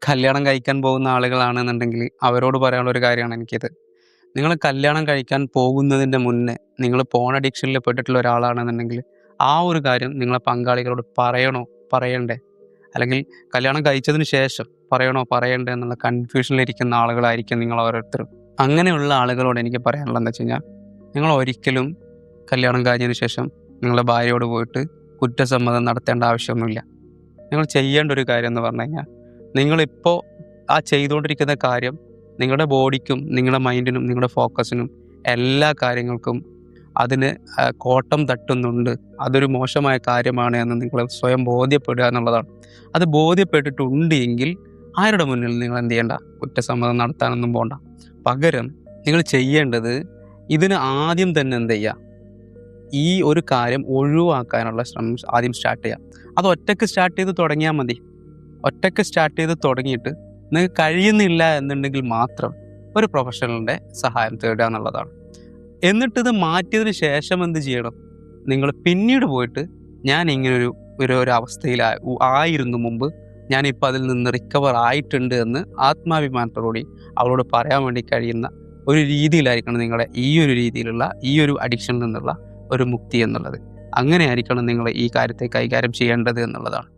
കല്യാണം കഴിക്കാൻ പോകുന്ന ആളുകളാണെന്നുണ്ടെങ്കിൽ അവരോട് പറയാനുള്ള ഒരു കാര്യമാണ് എനിക്കിത്. നിങ്ങൾ കല്യാണം കഴിക്കാൻ പോകുന്നതിൻ്റെ മുന്നേ നിങ്ങൾ പോൺ അഡിക്ഷനിൽ പെട്ടിട്ടുള്ള ഒരാളാണെന്നുണ്ടെങ്കിൽ ആ ഒരു കാര്യം നിങ്ങളെ പങ്കാളികളോട് പറയണോ? പറയണ്ടേ? അല്ലെങ്കിൽ കല്യാണം കഴിച്ചതിന് ശേഷം പറയണോ? പറയണ്ടേ? എന്നുള്ള കൺഫ്യൂഷനിലിരിക്കുന്ന ആളുകളായിരിക്കും നിങ്ങൾ ഓരോരുത്തരും. അങ്ങനെയുള്ള ആളുകളോട് എനിക്ക് പറയാനുള്ളതെന്ന് വെച്ച് കഴിഞ്ഞാൽ, നിങ്ങൾ ഒരിക്കലും കല്യാണം കഴിഞ്ഞതിന് ശേഷം നിങ്ങളുടെ ഭാര്യയോട് പോയിട്ട് കുറ്റസമ്മതം നടത്തേണ്ട ആവശ്യമൊന്നുമില്ല. നിങ്ങൾ ചെയ്യേണ്ട ഒരു കാര്യം എന്ന് പറഞ്ഞു കഴിഞ്ഞാൽ, നിങ്ങളിപ്പോൾ ആ ചെയ്തുകൊണ്ടിരിക്കുന്ന കാര്യം നിങ്ങളുടെ ബോഡിക്കും നിങ്ങളുടെ മൈൻഡിനും നിങ്ങളുടെ ഫോക്കസിനും എല്ലാ കാര്യങ്ങൾക്കും അതിന് കോട്ടം തട്ടുന്നുണ്ട്, അതൊരു മോശമായ കാര്യമാണ് എന്ന് നിങ്ങൾ സ്വയം ബോധ്യപ്പെടുക എന്നുള്ളതാണ്. അത് ബോധ്യപ്പെട്ടിട്ടുണ്ട് എങ്കിൽ ആരുടെ മുന്നിൽ നിങ്ങൾ എന്ത് ചെയ്യേണ്ട? കുറ്റസമ്മതം നടത്താനൊന്നും പോകണ്ട. പകരം നിങ്ങൾ ചെയ്യേണ്ടത് ഇതിന് ആദ്യം തന്നെ എന്ത് ചെയ്യുക? ഈ ഒരു കാര്യം ഒഴിവാക്കാനുള്ള ശ്രമം ആദ്യം സ്റ്റാർട്ട് ചെയ്യാം. അത് ഒറ്റയ്ക്ക് സ്റ്റാർട്ട് ചെയ്ത് തുടങ്ങിയാൽ മതി. ഒറ്റയ്ക്ക് സ്റ്റാർട്ട് ചെയ്ത് തുടങ്ങിയിട്ട് നിങ്ങൾക്ക് കഴിയുന്നില്ല എന്നുണ്ടെങ്കിൽ മാത്രം ഒരു പ്രൊഫഷണലിൻ്റെ സഹായം തേടുക എന്നുള്ളതാണ്. എന്നിട്ടിത് മാറ്റിയതിന് ശേഷം എന്ത് ചെയ്യണം? നിങ്ങൾ പിന്നീട് പോയിട്ട് ഞാൻ ഇങ്ങനൊരു ഒരു അവസ്ഥയിലായിരുന്നു മുമ്പ്, ഞാനിപ്പോൾ അതിൽ നിന്ന് റിക്കവർ ആയിട്ടുണ്ട് എന്ന് ആത്മാഭിമാനത്തോടുകൂടി അവളോട് പറയാൻ വേണ്ടി കഴിയുന്ന ഒരു രീതിയിലായിരിക്കണം നിങ്ങളുടെ ഈ ഒരു രീതിയിലുള്ള ഈ ഒരു അഡിക്ഷനിൽ നിന്നുള്ള ഒരു മുക്തി എന്നുള്ളത്. അങ്ങനെ ആയിരിക്കണം നിങ്ങൾ ഈ കാര്യത്തെ കൈകാര്യം ചെയ്യേണ്ടത് എന്നുള്ളതാണ്.